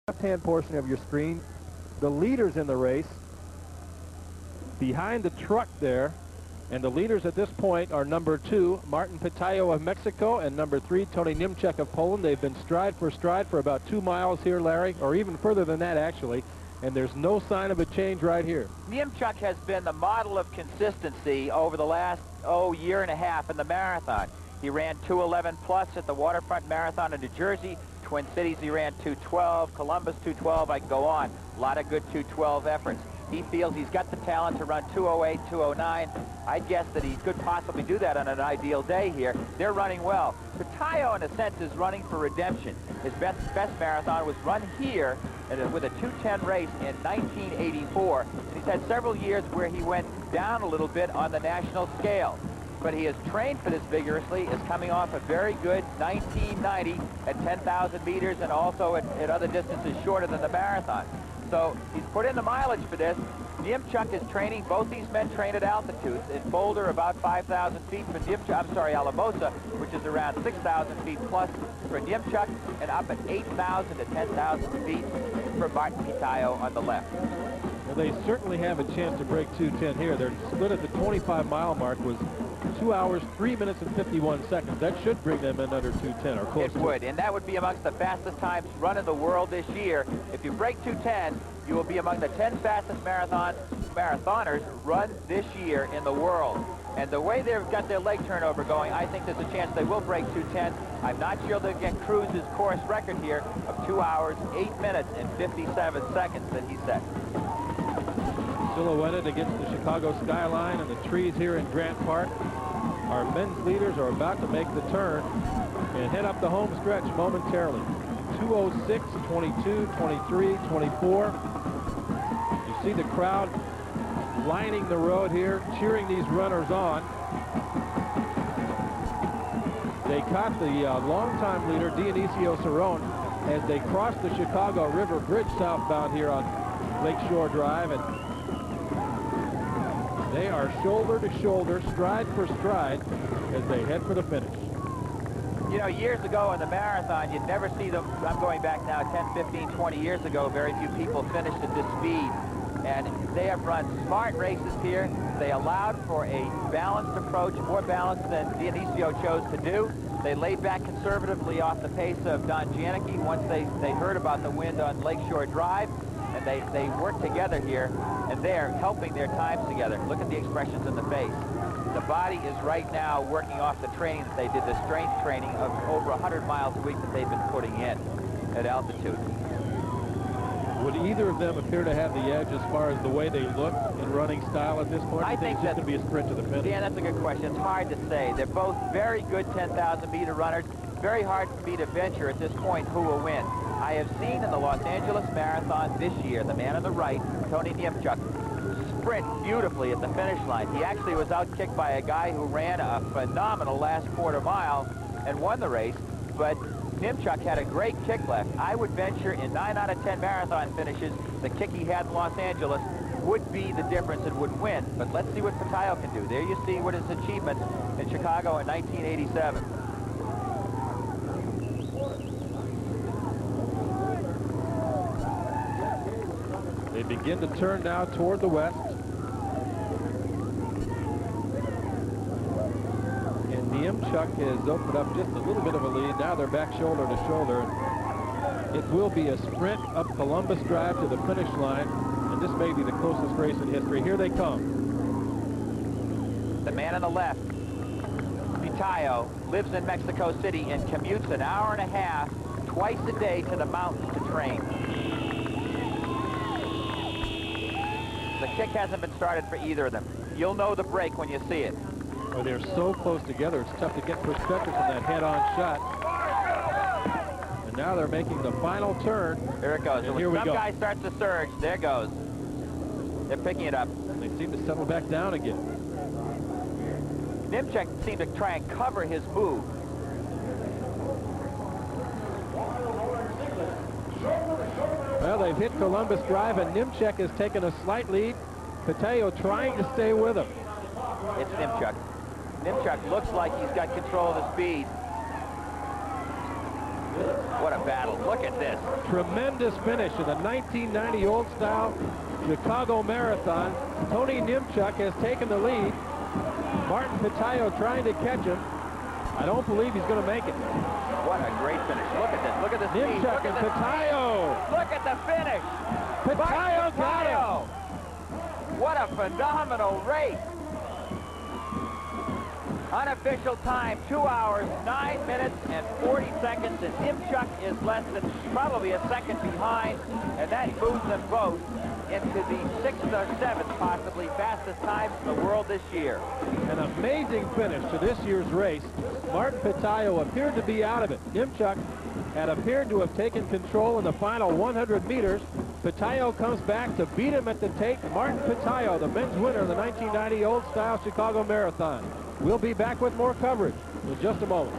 left-hand portion of your screen, the leaders in the race. Behind the truck there, and the leaders at this point are number 2, Martin Pitayo of Mexico, and number 3, Toni Niemczak of Poland. They've been stride for about 2 miles here, Larry, or even further than that, actually, and there's no sign of a change right here. Niemczak has been the model of consistency over the last, year and a half in the marathon. He ran 2:11 plus at the Waterfront Marathon in New Jersey. Twin Cities, he ran 2:12. Columbus, 2:12. I can go on. A lot of good 2:12 efforts. He feels he's got the talent to run 2:08, 2:09. I guess that he could possibly do that on an ideal day here. They're running well. Pitayo, in a sense, is running for redemption. His best marathon was run here with a 2:10 race in 1984. He's had several years where he went down a little bit on the national scale. But he has trained for this vigorously, is coming off a very good 1990 at 10,000 meters and also at other distances shorter than the marathon. So he's put in the mileage for this. Niemczak is training. Both these men train at altitudes. In Boulder, about 5,000 feet for Niemczak. I'm sorry, Alamosa, which is around 6,000 feet plus for Niemczak, and up at 8,000 to 10,000 feet for Martin Pitayo on the left. Well, they certainly have a chance to break 2:10 here. Their split at the 25-mile mark was 2 hours, 3 minutes, and 51 seconds. That should bring them in under 2:10 or close. It would, and that would be amongst the fastest times run in the world this year. If you break 2:10, you will be among the 10 fastest marathoners run this year in the world. And the way they've got their leg turnover going, I think there's a chance they will break 2:10. I'm not sure they'll get Cruz's course record here of 2 hours, 8 minutes, and 57 seconds that he set. Silhouetted against the Chicago skyline and the trees here in Grant Park. Our men's leaders are about to make the turn and head up the home stretch momentarily. 2:06, 22, 23, 24. You see the crowd lining the road here, cheering these runners on. They caught the longtime leader, Dionisio Cerrone, as they crossed the Chicago River Bridge southbound here on Lakeshore Drive, and they are shoulder to shoulder, stride for stride, as they head for the finish. You know, years ago in the marathon, you'd never see them. I'm going back now 10, 15, 20 years ago. Very few people finished at this speed. And they have run smart races here. They allowed for a balanced approach, more balanced than Dionisio chose to do. They laid back conservatively off the pace of Don Janicki once they heard about the wind on Lakeshore Drive. And they worked together here, and they're helping their times together. Look at the expressions in the face. The body is right now working off the training that they did, the strength training of over 100 miles a week that they've been putting in at altitude. Would either of them appear to have the edge as far as the way they look in running style at this point? I think it's just going to be a sprint to the finish. Yeah, that's a good question. It's hard to say. They're both very good 10,000-meter runners. Very hard for me to venture at this point who will win. I have seen in the Los Angeles Marathon this year, the man on the right, Toni Niemczak, sprint beautifully at the finish line. He actually was outkicked by a guy who ran a phenomenal last quarter mile and won the race, but Niemczak had a great kick left. I would venture in 9 out of 10 marathon finishes, the kick he had in Los Angeles would be the difference and would win. But let's see what Pitayo can do. There you see what his achievements in Chicago in 1987. They begin to turn now toward the west. And Niemczak has opened up just a little bit of a lead. Now they're back shoulder to shoulder. It will be a sprint up Columbus Drive to the finish line, and this may be the closest race in history. Here they come. The man on the left, Pitayo, lives in Mexico City and commutes an hour and a half twice a day to the mountains to train. The kick hasn't been started for either of them. You'll know the break when you see it. Oh, they're so close together, it's tough to get perspective from that head-on shot. And now they're making the final turn. There it goes. And here we go. Some guy starts to surge. There it goes. They're picking it up. And they seem to settle back down again. Niemczak seemed to try and cover his move. Well, they've hit Columbus Drive, and Niemczak has taken a slight lead. Pitayo trying to stay with him. It's Niemczak. Niemczak looks like he's got control of the speed. What a battle. Look at this. Tremendous finish in the 1990 Old Style Chicago Marathon. Toni Niemczak has taken the lead. Martin Pitayo trying to catch him. I don't believe he's going to make it. What a great finish. Look at this. Look at the speed. Niemczak and Pitayo. Look at the finish. Pitayo got him. What a phenomenal race. Unofficial time, 2 hours, 9 minutes, and 40 seconds, and Niemczak is less than probably a second behind, and that moves them both into the 6th or 7th, possibly, fastest times in the world this year. An amazing finish to this year's race. Martin Pitayo appeared to be out of it. Niemczak had appeared to have taken control in the final 100 meters. Pitayo comes back to beat him at the tape. Martin Pitayo, the men's winner of the 1990 Old Style Chicago Marathon. We'll be back with more coverage in just a moment.